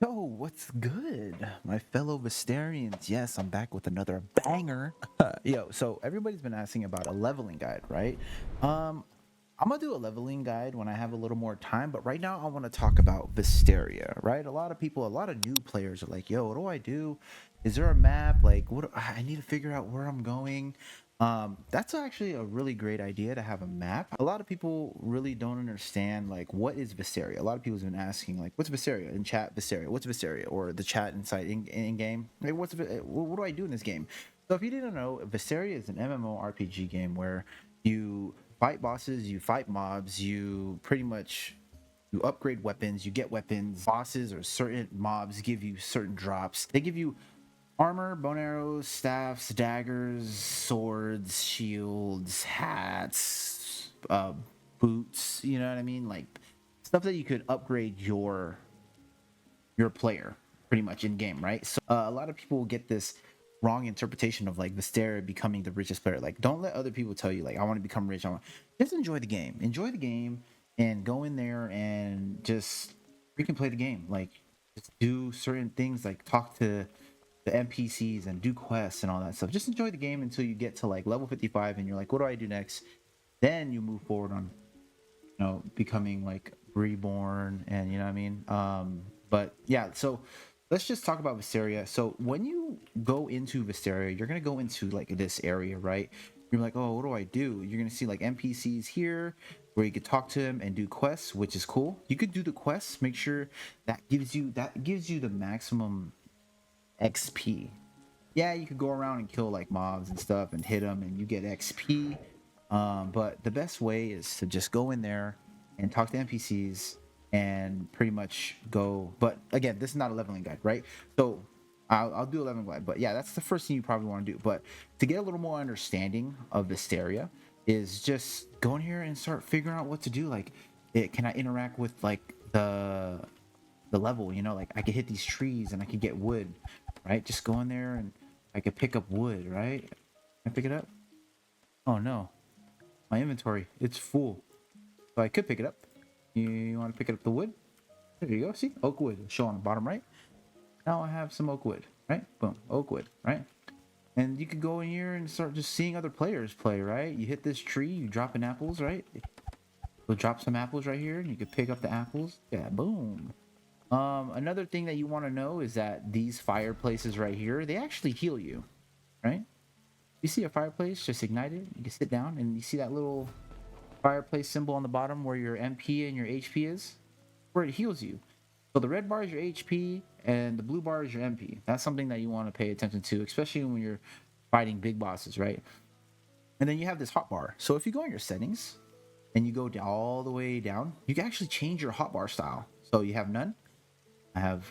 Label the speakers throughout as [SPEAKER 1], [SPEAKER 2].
[SPEAKER 1] Yo, what's good, my fellow Visterians? Yes, I'm back with another banger. Yo, so everybody's been asking about a leveling guide, right? Um, I'm gonna do a leveling guide when I have a little more time, but right now I want to talk about Visteria, right? A lot of people, a lot of new players are like, "Yo, what do I do? Is there a map? Like, I need to figure out where I'm going." That's actually a really great idea to have a map. A lot of people really don't understand like what is Visteria. A lot of people's been asking like, "What's Visteria?" in chat. Visteria, what's Visteria? Or the chat inside in game. Like, what do I do in this game? So if you didn't know, Visteria is an MMORPG game where you fight bosses, you fight mobs, you pretty much you upgrade weapons, you get weapons. Bosses or certain mobs give you certain drops. They give you armor, bone arrows, staffs, daggers, swords, shields, hats, boots. You know what I mean? Like stuff that you could upgrade your player pretty much in game, right? So a lot of people get this wrong interpretation of like Visteria becoming the richest player. Like, don't let other people tell you like I want to become rich. Just enjoy the game. Enjoy the game and go in there and just freaking play the game. Like, just do certain things like talk to the NPCs and do quests and all that stuff. Just enjoy the game until you get to like level 55 and you're like, what do I do next? Then you move forward on becoming like reborn and you know what I mean. But yeah, so let's just talk about Visteria. So when you go into Visteria, you're gonna go into like this area, right? You're like, oh, what do I do? You're gonna see like NPCs here where you could talk to them and do quests, which is cool. You could do the quests, make sure that gives you the maximum XP. Yeah, you could go around and kill like mobs and stuff and hit them and you get XP. But the best way is to just go in there and talk to NPCs and pretty much go. But again, this is not a leveling guide, right? So I'll do a leveling guide. But yeah, that's the first thing you probably want to do. But to get a little more understanding of Visteria is just go in here and start figuring out what to do. Like, can I interact with like the level? You know, like I could hit these trees and I could get wood, right? Just go in there and I could pick up wood, right? Can I pick it up? Oh no, my inventory, it's full. So I could pick it up. You want to pick up the wood? There you go. See, oak wood. Show on the bottom right. Now I have some oak wood, right? Boom, oak wood, right? And you could go in here and start just seeing other players play, right? You hit this tree, you drop in apples, right? We'll drop some apples right here, and you could pick up the apples. Yeah, boom. Another thing that you want to know is that these fireplaces right here, they actually heal you, right? You see a fireplace, just ignite it. You can sit down, and you see that little fireplace symbol on the bottom where your MP and your HP is, where it heals you. So the red bar is your HP, and the blue bar is your MP. That's something that you want to pay attention to, especially when you're fighting big bosses, right? And then you have this hotbar. So if you go in your settings and you go all the way down, you can actually change your hotbar style. So you have none, I have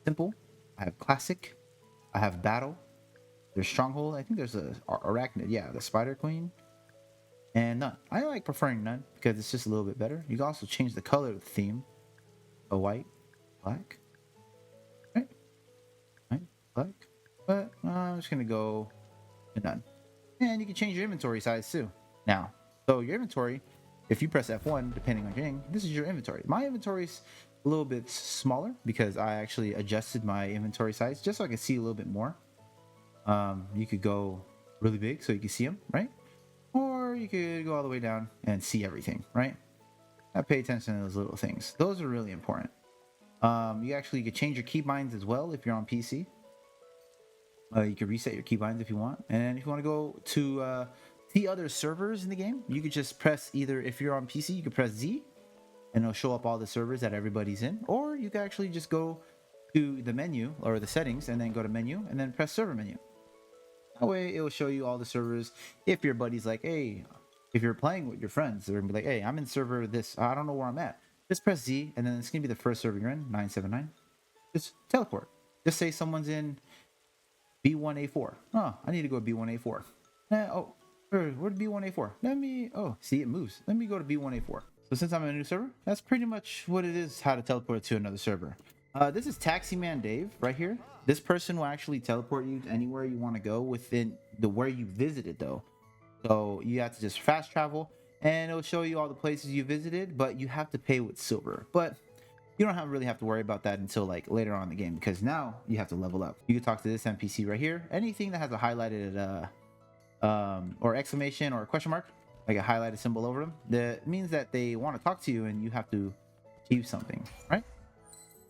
[SPEAKER 1] simple, I have classic, I have battle, there's stronghold. I think there's a arachnid, yeah, the spider queen, and none. I like preferring none because it's just a little bit better. You can also change the color of the theme, a white, black, right, right, black. But I'm just gonna go to none. And you can change your inventory size too. Now, so your inventory, if you press F1, depending on your thing, this is your inventory. My inventory's a little bit smaller because I actually adjusted my inventory size just so I can see a little bit more. You could go really big so you can see them, right? Or you could go all the way down and see everything, right? I pay attention to those little things. Those are really important. You could change your keybinds as well if you're on PC. You can reset your keybinds if you want. And if you want to go to see other servers in the game, you could just press either, if you're on PC, you could press Z and it'll show up all the servers that everybody's in. Or you can actually just go to the menu or the settings and then go to menu and then press server menu. That way it will show you all the servers. If your buddy's like, hey, if you're playing with your friends, they're gonna be like, hey, I'm in server this, I don't know where I'm at. Just press Z and then it's gonna be the first server you're in, 979. Just teleport. Just say someone's in B1A4. Oh, I need to go to B1A4. Where'd B1A4? See, it moves. Let me go to B1A4. So since I'm in a new server, that's pretty much what it is, how to teleport to another server. This is Taxi Man Dave right here. This person will actually teleport you to anywhere you want to go within the where you visited though. So you have to just fast travel and it'll show you all the places you visited, but you have to pay with silver. But You don't really have to worry about that until like later on in the game, because now you have to level up. You can talk to this NPC right here. Anything that has a highlighted or exclamation or a question mark, like a highlighted symbol over them, that means that they want to talk to you and you have to achieve something, right?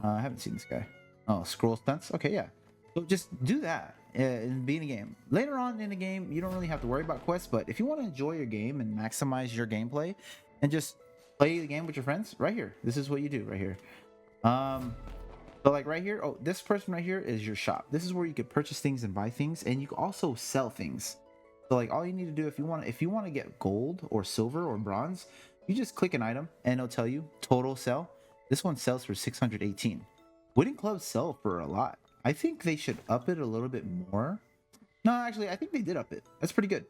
[SPEAKER 1] I haven't seen this guy. Oh, scroll stunts. Okay, yeah. So just do that in the beginning of the game. Later on in the game, you don't really have to worry about quests, but if you want to enjoy your game and maximize your gameplay and just play the game with your friends, right here, this is what you do right here. So like right here, oh, this person right here is your shop. This is where you could purchase things and buy things, and you can also sell things. So like all you need to do if you want to get gold or silver or bronze, you just click an item and it'll tell you total sell. This one sells for 618. Wooden clubs sell for a lot. I think they should up it a little bit more. No, actually, I think they did up it. That's pretty good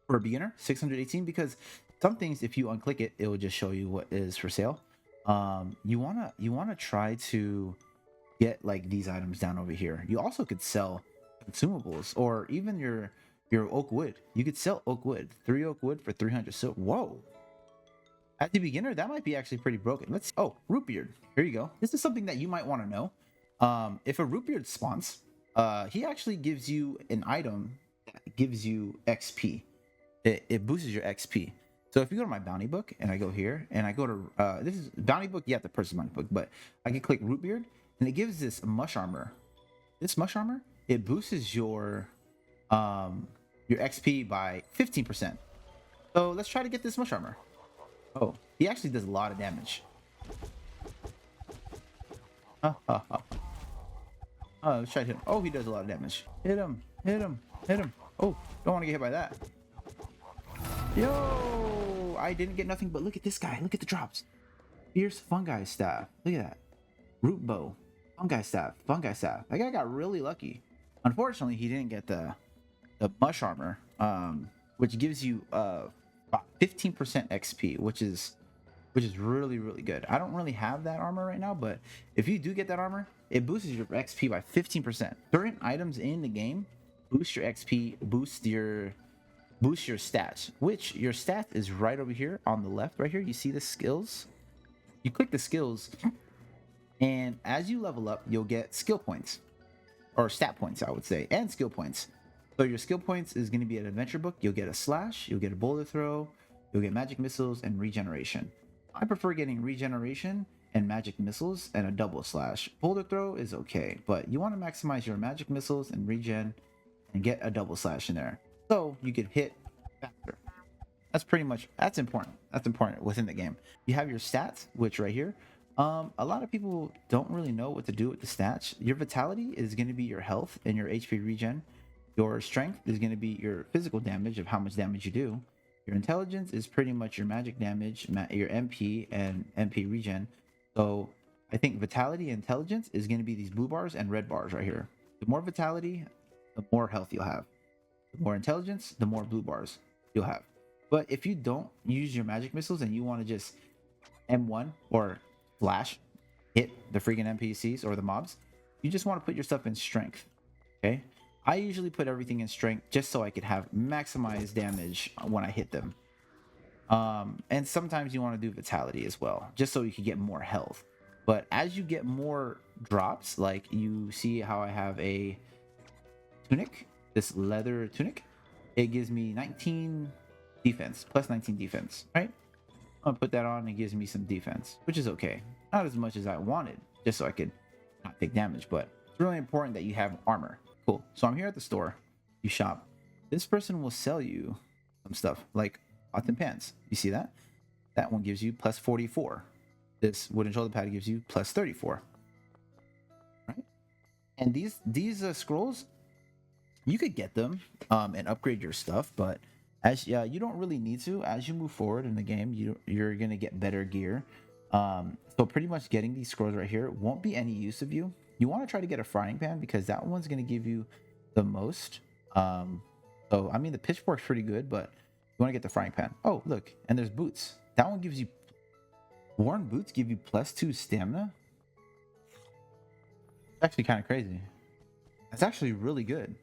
[SPEAKER 1] for a beginner. 618, because some things, if you unclick it, it will just show you what is for sale. You wanna try to get like these items down over here. You also could sell consumables or even your oak wood. You could sell oak wood, 3 oak wood for 300 silver. Whoa. At the beginner, that might be actually pretty broken. Let's. Oh, root beard. Here you go. This is something that you might want to know. If a root beard spawns, he actually gives you an item that gives you XP. It boosts your XP. So if you go to my bounty book and I go here and I go to this is bounty book, you have to purchase bounty book, but I can click root beard and it gives this mush armor. This mush armor, it boosts your XP by 15%. So let's try to get this mush armor. Oh, he actually does a lot of damage. Let's try to hit him. Oh, he does a lot of damage. Hit him, hit him, hit him. Oh, don't want to get hit by that. Yo, I didn't get nothing, but look at this guy. Look at the drops. Fierce fungi staff. Look at that. Root bow. Fungi staff. Fungi staff. That guy got really lucky. Unfortunately, he didn't get the mush armor, which gives you about 15% XP, which is really, really good. I don't really have that armor right now, but if you do get that armor, it boosts your XP by 15%. Certain items in the game boost your XP, boost your stats, which your stat is right over here on the left. Right here, you see the skills. You click the skills, and as you level up, you'll get skill points, or stat points, I would say, and skill points. So your skill points is going to be an adventure book. You'll get a slash, you'll get a boulder throw, you'll get magic missiles, and regeneration. I prefer getting regeneration and magic missiles and a double slash. Boulder throw is okay, but you want to maximize your magic missiles and regen and get a double slash in there, so you can hit faster. That's important. That's important within the game. You have your stats, which right here, a lot of people don't really know what to do with the stats. Your vitality is going to be your health and your HP regen. Your strength is going to be your physical damage of how much damage you do. Your intelligence is pretty much your magic damage, your MP and MP regen. So I think vitality and intelligence is going to be these blue bars and red bars right here. The more vitality, the more health you'll have. The more intelligence, the more blue bars you'll have. But if you don't use your magic missiles and you want to just M1 or flash hit the freaking NPCs or the mobs, you just want to put your stuff in strength. Okay, I usually put everything in strength just so I could have maximized damage when I hit them. And sometimes you want to do vitality as well, just so you can get more health. But as you get more drops, like you see how I have a tunic, this leather tunic, it gives me 19 defense, plus 19 defense, right? I'll put that on and it gives me some defense, which is okay. Not as much as I wanted, just so I could not take damage, but it's really important that you have armor. Cool. So I'm here at the store. You shop. This person will sell you some stuff like pots and pans. You see that? That one gives you plus 44. This wooden shoulder pad gives you plus 34. Right? And these scrolls, you could get them and upgrade your stuff, but as you don't really need to. As you move forward in the game, you're gonna get better gear. So pretty much getting these scrolls right here won't be any use of you. You want to try to get a frying pan because that one's gonna give you the most. So I mean the pitchfork's pretty good, but you want to get the frying pan. Oh look, and there's boots. That one gives you worn boots give you plus 2 stamina. It's actually kind of crazy. That's actually really good.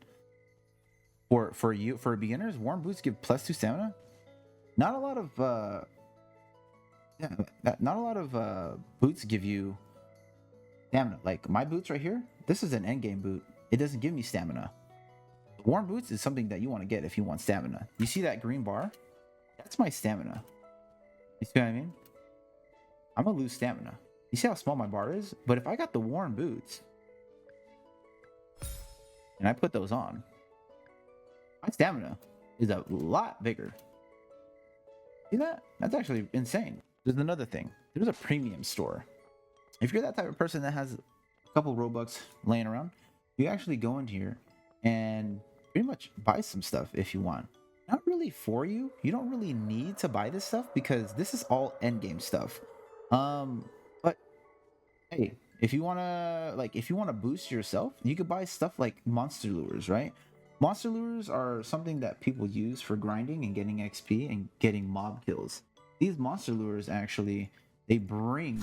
[SPEAKER 1] For beginners, worn boots give plus 2 stamina. Not a lot of Yeah, not a lot of boots give you stamina. Like my boots right here, this is an endgame boot. It doesn't give me stamina. Warm boots is something that you want to get if you want stamina. You see that green bar? That's my stamina. You see what I mean? I'm gonna lose stamina. You see how small my bar is? But if I got the warm boots and I put those on, my stamina is a lot bigger. See that? That's actually insane. There's another thing. There's a premium store. If you're that type of person that has a couple Robux laying around, you actually go in here and pretty much buy some stuff if you want. Not really for you. You don't really need to buy this stuff because this is all endgame stuff. But hey, if you wanna boost yourself, you could buy stuff like monster lures, right? Monster lures are something that people use for grinding and getting XP and getting mob kills. These monster lures actually they bring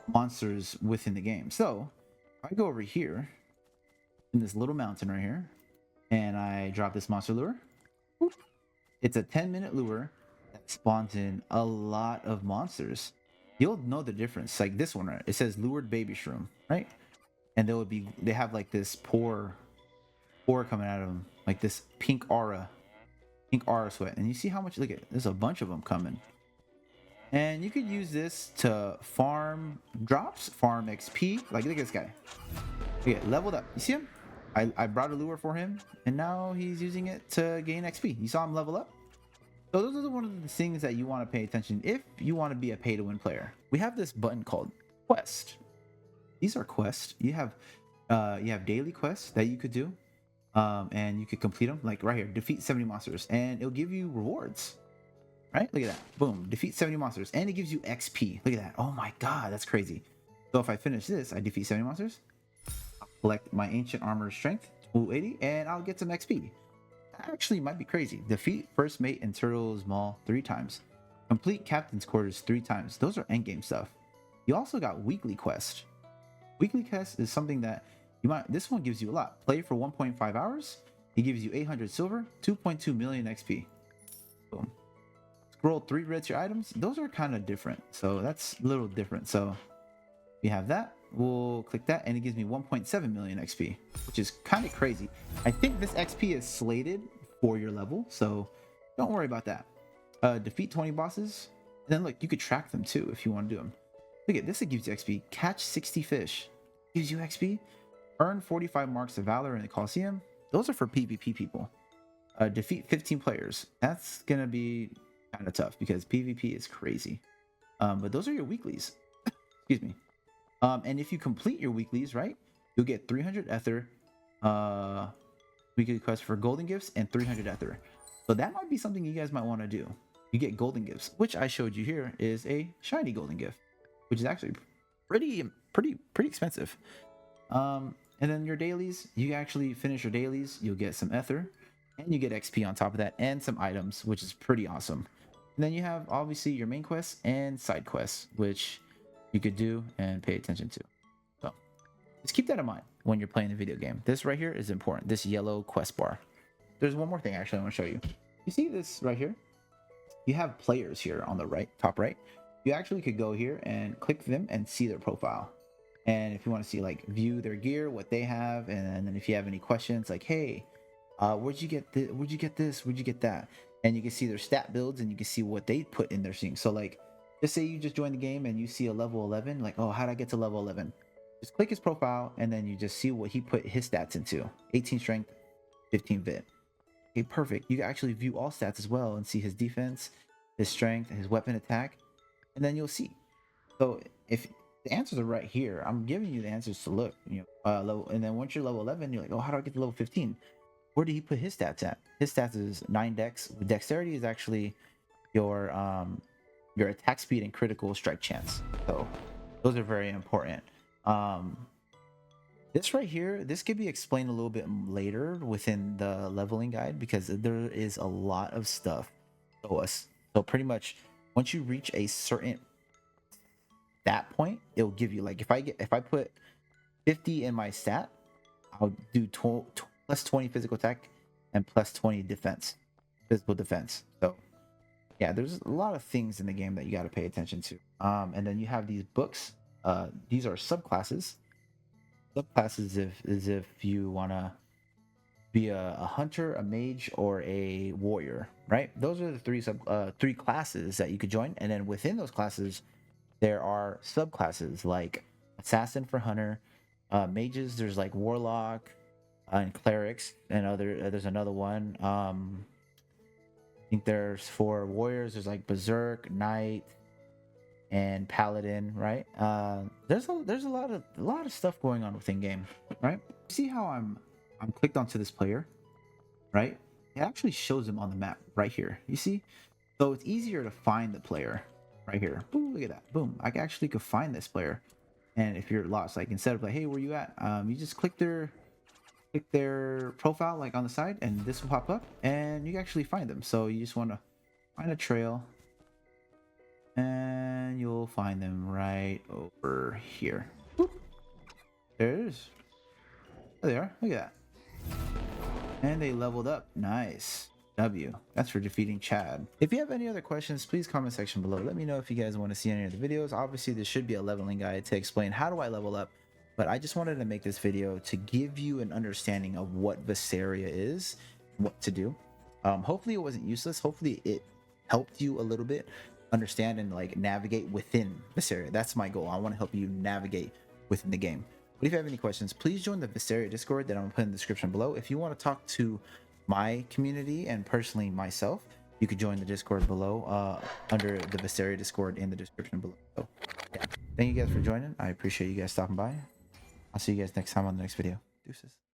[SPEAKER 1] monsters within the game. So I go over here in this little mountain right here, and I drop this monster lure. It's a 10-minute lure that spawns in a lot of monsters. You'll know the difference. Like this one, right? It says lured baby shroom, right? And they have like this pour coming out of them, like this pink aura sweat. And you see how much? Look at there's a bunch of them coming. And you could use this to farm drops, farm XP. Like look at this guy. Okay, leveled up. You see him? I brought a lure for him, and now he's using it to gain XP. You saw him level up? So those are one of the things that you want to pay attention if you want to be a pay-to-win player. We have this button called Quest. These are quests. You have daily quests that you could do, and you could complete them. Like right here, defeat 70 monsters, and it'll give you rewards. Right? Look at that. Boom. Defeat 70 monsters, and it gives you XP. Look at that. Oh my god, that's crazy. So if I finish this, I defeat 70 monsters. Collect my ancient armor strength 280 and I'll get some XP. Actually might be crazy. Defeat first mate in Turtle's Mall 3 times. Complete captain's quarters 3 times. Those are endgame stuff. You also got weekly quest. Weekly quest is something that you might. This one gives you a lot. Play for 1.5 hours. It gives you 800 silver, 2.2 million XP. Boom. Scroll 3 red tier items. Those are kind of different. So that's a little different. So we have that. We'll click that and it gives me 1.7 million XP, which is kind of crazy. I think this XP is slated for your level, so don't worry about that. Defeat 20 bosses, and then look, you could track them too if you want to do them. Look at this, it gives you XP. Catch 60 fish, gives you XP. Earn 45 marks of valor in the Coliseum. Those are for PvP people. Defeat 15 players. That's gonna be kind of tough because PvP is crazy. But those are your weeklies. Excuse me. And if you complete your weeklies, right, you'll get 300 ether, weekly quest for golden gifts, and 300 ether. So that might be something you guys might want to do. You get golden gifts, which I showed you here is a shiny golden gift, which is actually pretty expensive. And then your dailies, you actually finish your dailies, you'll get some ether, and you get XP on top of that, and some items, which is pretty awesome. And then you have obviously your main quests and side quests, which you could do and pay attention to. So just keep that in mind when you're playing the video game. This right here is important. This yellow quest bar. There's one more thing actually I want to show you. You see this right here? You have players here on the right, top right. You actually could go here and click them and see their profile. And if you want to see like view their gear, what they have, and then if you have any questions like, hey, where'd you get this? Where'd you get this? Where'd you get that? And you can see their stat builds and you can see what they put in their thing. So like, just say you just joined the game and you see a level 11, like, oh, how'd I get to level 11? Just click his profile and then you just see what he put his stats into. 18 strength, 15 vit. Okay, perfect. You can actually view all stats as well and see his defense, his strength, his weapon attack, and then you'll see. So if the answers are right here, I'm giving you the answers to look, level, and then once you're level 11, you're like, oh, how do I get to level 15? Where did he put his stats at? His stats is 9 dex. Dexterity is actually your attack speed and critical strike chance. So those are very important. This right here, this could be explained a little bit later within the leveling guide because there is a lot of stuff to us. So pretty much once you reach a certain stat point, it'll give you like if I put 50 in my stat, I'll do plus 20 physical attack and plus 20 physical defense. So Yeah, there's a lot of things in the game that you got to pay attention to. And then you have these books. These are subclasses. Subclasses is if you want to be a hunter, a mage, or a warrior, right? Those are the three classes that you could join. And then within those classes, there are subclasses like assassin for hunter, mages. There's like warlock and clerics, and there's another one. I think there's for warriors. There's like berserk, knight, and paladin, right? There's a lot of stuff going on within game, right? See how I'm clicked onto this player, right? It actually shows him on the map right here. You see, so it's easier to find the player right here. Boom, look at that. Boom, I actually could find this player. And if you're lost, like instead of like, hey, where you at? You just click their profile like on the side, and this will pop up, and you can actually find them. So you just want to find a trail, and you'll find them right over here. Boop. There it is. There they are. Look at that. And they leveled up. Nice. W. That's for defeating Chad. If you have any other questions, please comment section below. Let me know if you guys want to see any of the videos. Obviously, there should be a leveling guide to explain how do I level up, but I just wanted to make this video to give you an understanding of what Visteria is, what to do. Hopefully it wasn't useless. Hopefully it helped you a little bit understand and like navigate within Visteria. That's my goal. I want to help you navigate within the game. But if you have any questions, please join the Visteria Discord that I'm going to put in the description below. If you want to talk to my community and personally myself, you could join the Discord below under the Visteria Discord in the description below. So, yeah. Thank you guys for joining. I appreciate you guys stopping by. I'll see you guys next time on the next video. Deuces.